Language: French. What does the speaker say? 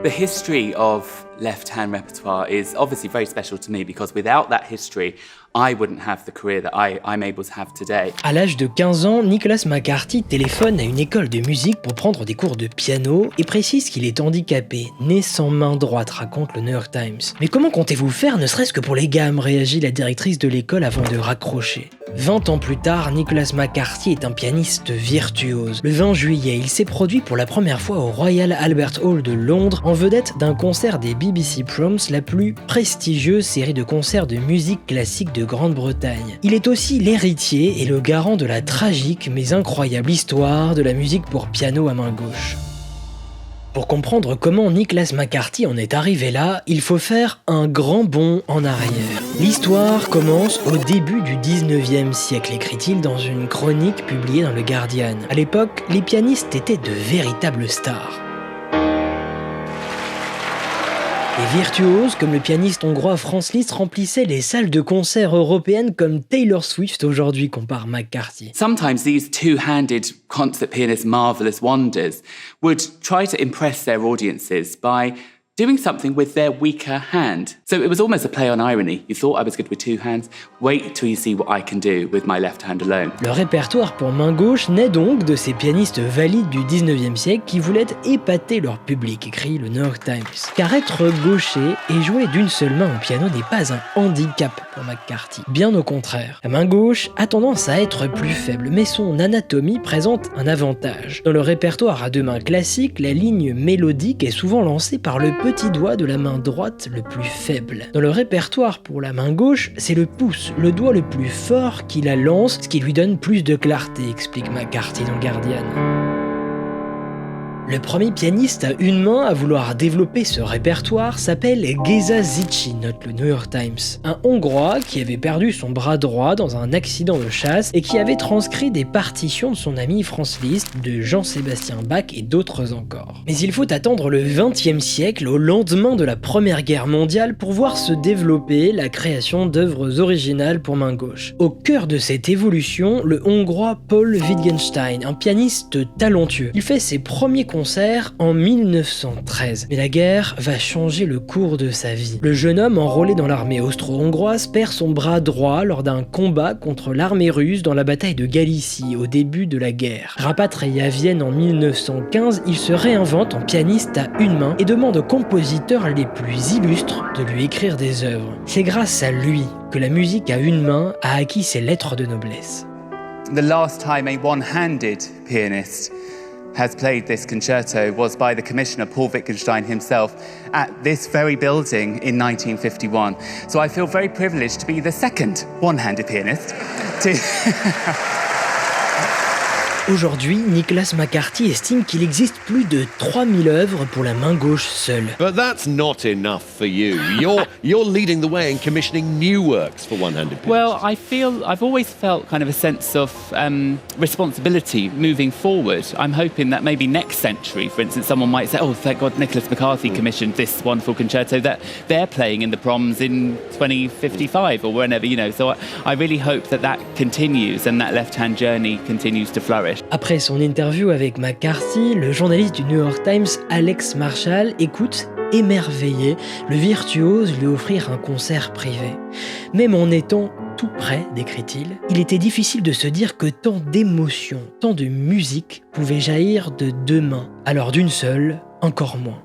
The history of left-hand repertoire is obviously very special to me because without that history, I wouldn't have the career that I'm able to have today. À l'âge de 15 ans, Nicholas McCarthy téléphone à une école de musique pour prendre des cours de piano et précise qu'il est handicapé, né sans main droite, raconte le New York Times. Mais comment comptez-vous faire, ne serait-ce que pour les gammes, réagit la directrice de l'école avant de raccrocher. 20 ans plus tard, Nicholas McCarthy est un pianiste virtuose. Le 20 juillet, il s'est produit pour la première fois au Royal Albert Hall de Londres en vedette d'un concert des BBC Proms, la plus prestigieuse série de concerts de musique classique de Grande-Bretagne. Il est aussi l'héritier et le garant de la tragique mais incroyable histoire de la musique pour piano à main gauche. Pour comprendre comment Nicholas McCarthy en est arrivé là, il faut faire un grand bond en arrière. L'histoire commence au début du 19e siècle, écrit-il dans une chronique publiée dans le Guardian. À l'époque, les pianistes étaient de véritables stars. Les virtuoses, comme le pianiste hongrois Franz Liszt, remplissaient les salles de concert européennes comme Taylor Swift aujourd'hui, compare McCarthy. Sometimes these two-handed concert pianists, marvelous wonders, would try to impress their audiences by doing something with their weaker hand. So it was almost a play on irony. You thought I was good with two hands, wait till you see what I can do with my left hand alone. Le répertoire pour main gauche naît donc de ces pianistes valides du 19e siècle qui voulaient épater leur public, écrit le New York Times. Car être gaucher et jouer d'une seule main au piano n'est pas un handicap pour McCarthy. Bien au contraire. La main gauche a tendance à être plus faible, mais son anatomie présente un avantage. Dans le répertoire à deux mains classique, la ligne mélodique est souvent lancée par le petit doigt de la main droite le plus faible. Dans le répertoire pour la main gauche, c'est le pouce, le doigt le plus fort qui la lance, ce qui lui donne plus de clarté, explique McCarthy dans Guardian. Le premier pianiste à une main à vouloir développer ce répertoire s'appelle Géza Zichy, note le New York Times. Un Hongrois qui avait perdu son bras droit dans un accident de chasse et qui avait transcrit des partitions de son ami Franz Liszt, de Jean-Sébastien Bach et d'autres encore. Mais il faut attendre le XXe siècle, au lendemain de la Première Guerre mondiale, pour voir se développer la création d'œuvres originales pour main gauche. Au cœur de cette évolution, le Hongrois Paul Wittgenstein, un pianiste talentueux. Il fait ses premiers concerts en 1913. Mais la guerre va changer le cours de sa vie. Le jeune homme enrôlé dans l'armée austro-hongroise perd son bras droit lors d'un combat contre l'armée russe dans la bataille de Galicie au début de la guerre. Rapatrié à Vienne en 1915, il se réinvente en pianiste à une main et demande aux compositeurs les plus illustres de lui écrire des œuvres. C'est grâce à lui que la musique à une main a acquis ses lettres de noblesse. The last time a one-handed pianist has played this concerto was by the commissioner Paul Wittgenstein himself at this very building in 1951. So I feel very privileged to be the second one-handed pianist to... Aujourd'hui, Nicholas McCarthy estime qu'il existe plus de 3000 œuvres pour la main gauche seule. But that's not enough for you. You're leading the way in commissioning new works for one-handed pianists. Well, I've always felt kind of a sense of responsibility moving forward. I'm hoping that maybe next century, for instance, someone might say, oh, thank God Nicholas McCarthy commissioned this wonderful concerto that they're playing in the proms in 2055 or whenever, you know. So I really hope that continues and that left-hand journey continues to flourish. Après son interview avec McCarthy, le journaliste du New York Times Alex Marshall écoute émerveillé le virtuose lui offrir un concert privé. Même en étant tout près, décrit-il, il était difficile de se dire que tant d'émotions, tant de musique pouvaient jaillir de deux mains, alors d'une seule, encore moins.